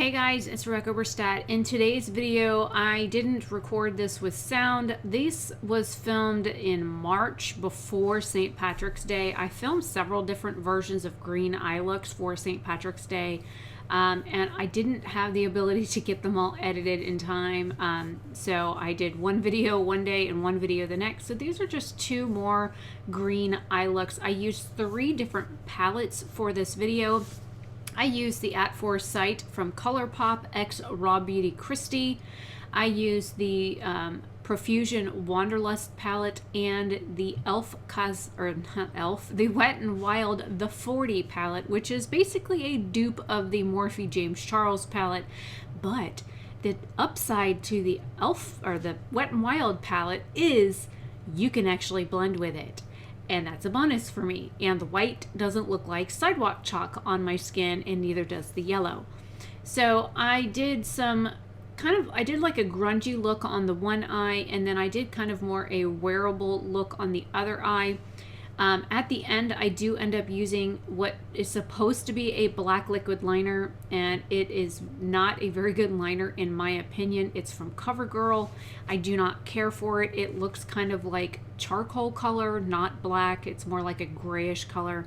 Hey guys, it's Rebecca Oberstadt. In today's video, I didn't record this with sound. This was filmed in March before St. Patrick's Day. I filmed several different versions of green eye looks for St. Patrick's Day, and I didn't have the ability to get them all edited in time. So I did one video one day and one video the next. So these are just two more green eye looks. I used 3 different palettes for this video. I used the At Foresight from ColourPop x Raw Beauty Christie. I used the Profusion Wanderlust palette and the the Wet n Wild The 40 palette, which is basically a dupe of the Morphe James Charles palette. But the upside to the the Wet n Wild palette is you can actually blend with it. And that's a bonus for me. And the white doesn't look like sidewalk chalk on my skin, and neither does the yellow. So I did I did like a grungy look on the one eye, and then I did kind of more a wearable look on the other eye. At the end, I do end up using what is supposed to be a black liquid liner, and it is not a very good liner in my opinion. It's from CoverGirl. I do not care for it. It looks kind of like charcoal color, not black. It's more like a grayish color.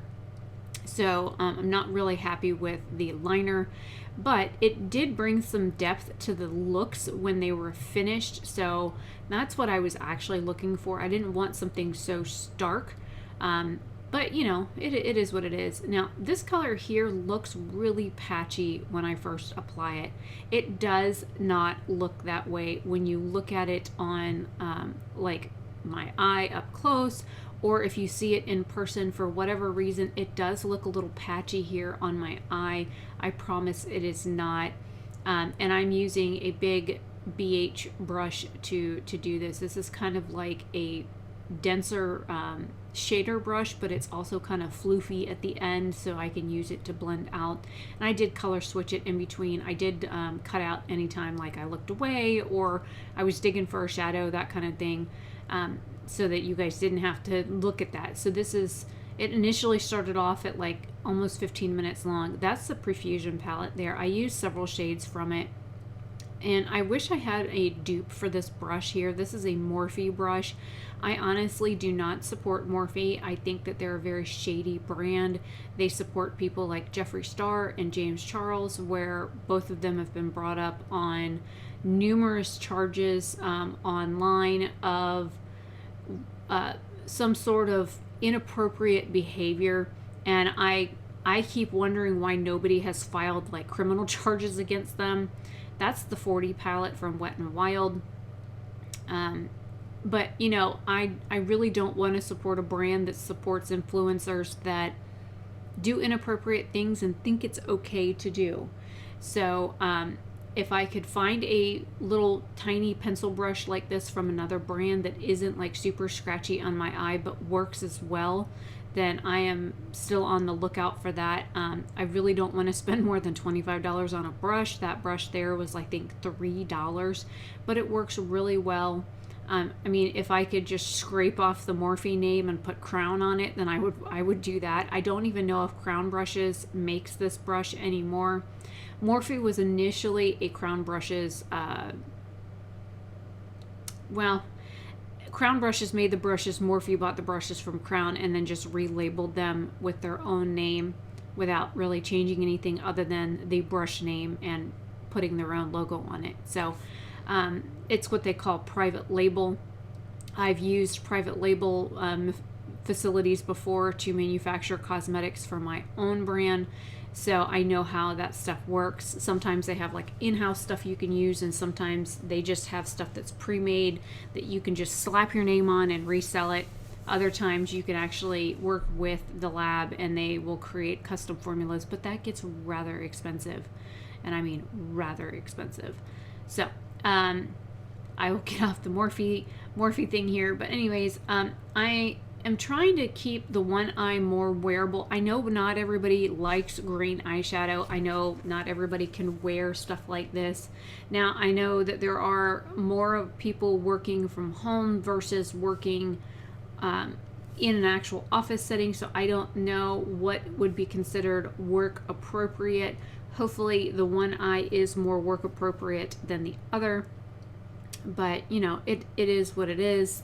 So I'm not really happy with the liner, but it did bring some depth to the looks when they were finished. So that's what I was actually looking for. I didn't want something so stark. But you know, it is what it is. Now this color here looks really patchy when I first apply it. It does not look that way when you look at it on like my eye up close, or if you see it in person. For whatever reason, it does look a little patchy here on my eye. I promise it is not. And I'm using a big BH brush to do this. This is kind of like a denser shader brush, but it's also kind of floofy at the end, so I can use it to blend out. And I did color switch it in between. I did cut out anytime like I looked away or I was digging for a shadow, that kind of thing, so that you guys didn't have to look at that. So this is, it initially started off at like almost 15 minutes long. That's the Profusion palette there. I used several shades from it. And I wish I had a dupe for this brush here. This is a Morphe brush. I honestly do not support Morphe. I think that they're a very shady brand. They support people like Jeffree Star and James Charles, where both of them have been brought up on numerous charges online of some sort of inappropriate behavior. And I keep wondering why nobody has filed like criminal charges against them. That's the 40 palette from Wet n Wild. But, you know, I really don't want to support a brand that supports influencers that do inappropriate things and think it's okay to do. So if I could find a little tiny pencil brush like this from another brand that isn't like super scratchy on my eye but works as well, then I am still on the lookout for that. I really don't want to spend more than $25 on a brush. That brush there was, I think, $3, but it works really well. I mean, if I could just scrape off the Morphe name and put Crown on it, then I would do that. I don't even know if Crown Brushes makes this brush anymore. Morphe was initially a Crown Brushes, well, Crown Brushes made the brushes, Morphe bought the brushes from Crown and then just relabeled them with their own name without really changing anything other than the brush name and putting their own logo on it. So it's what they call private label. I've used private label facilities before to manufacture cosmetics for my own brand, so I know how that stuff works. Sometimes they have like in-house stuff you can use, and sometimes they just have stuff that's pre-made that you can just slap your name on and resell it. Other times you can actually work with the lab and they will create custom formulas, but that gets rather expensive, and I mean rather expensive. So I will get off the Morphe thing here, but anyways, I am trying to keep the one eye more wearable. I know not everybody likes green eyeshadow. I know not everybody can wear stuff like this. Now, I know that there are more people working from home versus working in an actual office setting, so I don't know what would be considered work appropriate Hopefully the one eye is more work appropriate than the other, but you know, it is what it is.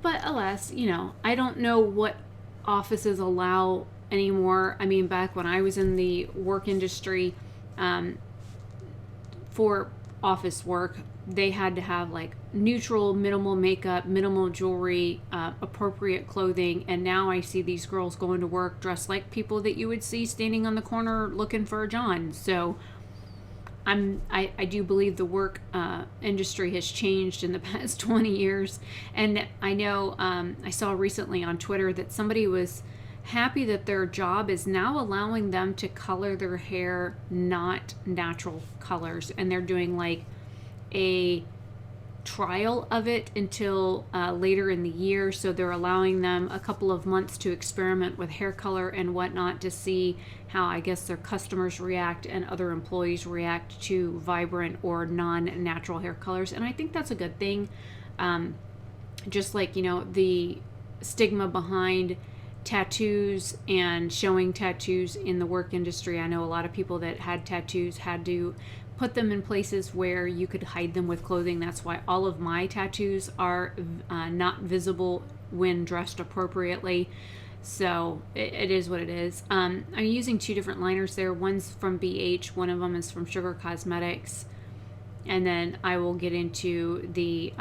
But alas, you know, I don't know what offices allow anymore. I mean, back when I was in the work industry, for office work, they had to have like neutral, minimal makeup, minimal jewelry, appropriate clothing. And now I see these girls going to work dressed like people that you would see standing on the corner looking for a John. So I do believe the work industry has changed in the past 20 years. And I know I saw recently on Twitter that somebody was happy that their job is now allowing them to color their hair not natural colors. And they're doing like a trial of it until later in the year. So they're allowing them a couple of months to experiment with hair color and whatnot to see how, I guess, their customers react and other employees react to vibrant or non-natural hair colors. And I think that's a good thing. Just like, you know, the stigma behind tattoos and showing tattoos in the work industry. I know a lot of people that had tattoos had to put them in places where you could hide them with clothing. That's why all of my tattoos are not visible when dressed appropriately. So it is what it is. I'm using two different liners there. One's from BH, one of them is from Sugar Cosmetics. And then I will get into the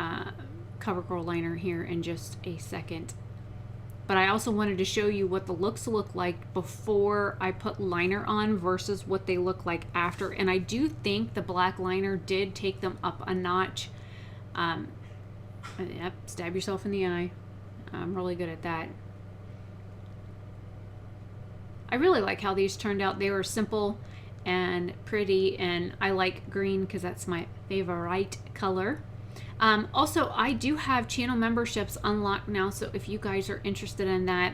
CoverGirl liner here in just a second. But I also wanted to show you what the looks look like before I put liner on versus what they look like after. And I do think the black liner did take them up a notch. Yep, stab yourself in the eye. I'm really good at that. I really like how these turned out. They were simple and pretty, and I like green because that's my favorite color. Also, I do have channel memberships unlocked now, so if you guys are interested in that,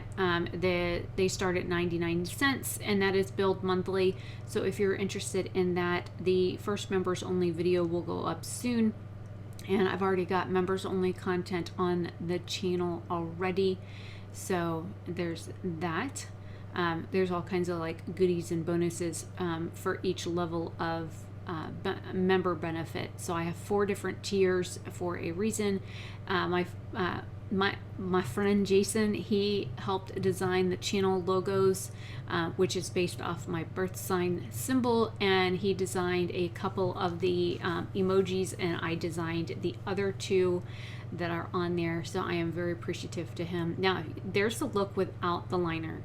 they start at 99 cents, and that is billed monthly. So if you're interested in that, the first members only video will go up soon, and I've already got members only content on the channel already. So there's that. There's all kinds of like goodies and bonuses for each level of member benefit. So I have 4 different tiers for a reason. My friend Jason, he helped design the channel logos, which is based off my birth sign symbol, and he designed a couple of the emojis, and I designed the other 2 that are on there. So I am very appreciative to him. Now there's the look without the liner.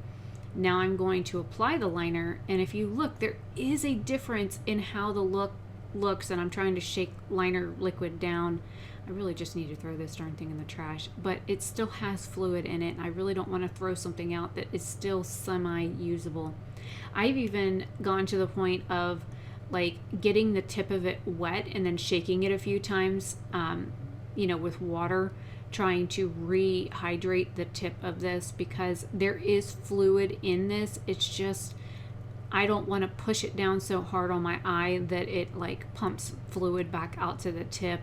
Now I'm going to apply the liner, and if you look, there is a difference in how the look looks, and I'm trying to shake liner liquid down. I really just need to throw this darn thing in the trash, but it still has fluid in it, and I really don't want to throw something out that is still semi-usable. I've even gone to the point of like getting the tip of it wet and then shaking it a few times, you know, with water, trying to rehydrate the tip of this because there is fluid in this. It's just, I don't want to push it down so hard on my eye that it like pumps fluid back out to the tip,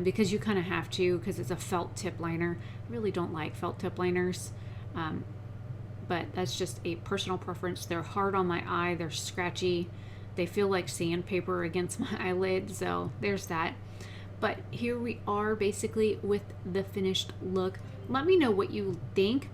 because you kind of have to, because it's a felt tip liner. I really don't like felt tip liners, but that's just a personal preference. They're hard on my eye, they're scratchy, they feel like sandpaper against my eyelid, so there's that. But here we are basically with the finished look. Let me know what you think.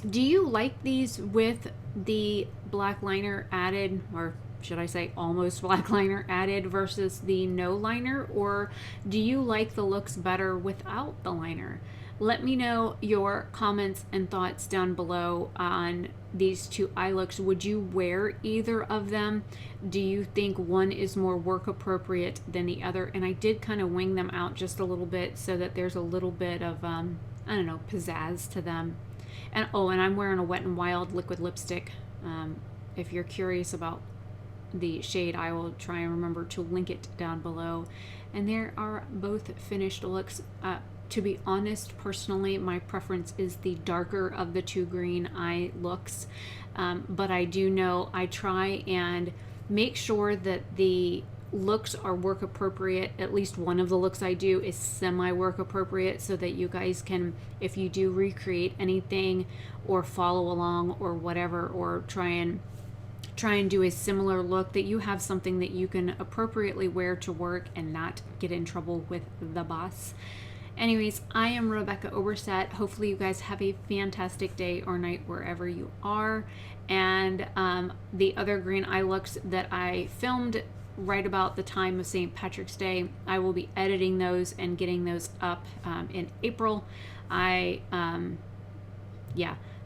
Do you like these with the black liner added, or should I say almost black liner added, versus the no liner? Or do you like the looks better without the liner? Let me know your comments and thoughts down below on these 2 eye looks. Would you wear either of them? Do you think one is more work appropriate than the other? And I did kind of wing them out just a little bit so that there's a little bit of, I don't know, pizzazz to them. And oh, and I'm wearing a Wet n Wild liquid lipstick. If you're curious about the shade, I will try and remember to link it down below. And there are both finished looks. To be honest, personally, my preference is the darker of the 2 green eye looks. But I do know I try and make sure that the looks are work appropriate. At least one of the looks I do is semi work appropriate, so that you guys can, if you do recreate anything or follow along or whatever, or try and try and do a similar look, that you have something that you can appropriately wear to work and not get in trouble with the boss. Anyways, I am Rebecca Oberstadt. Hopefully you guys have a fantastic day or night wherever you are. And the other green eye looks that I filmed right about the time of St. Patrick's Day, I will be editing those and getting those up in April. I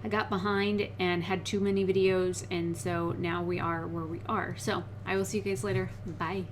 got behind and had too many videos, and so now we are where we are. So I will see you guys later. Bye.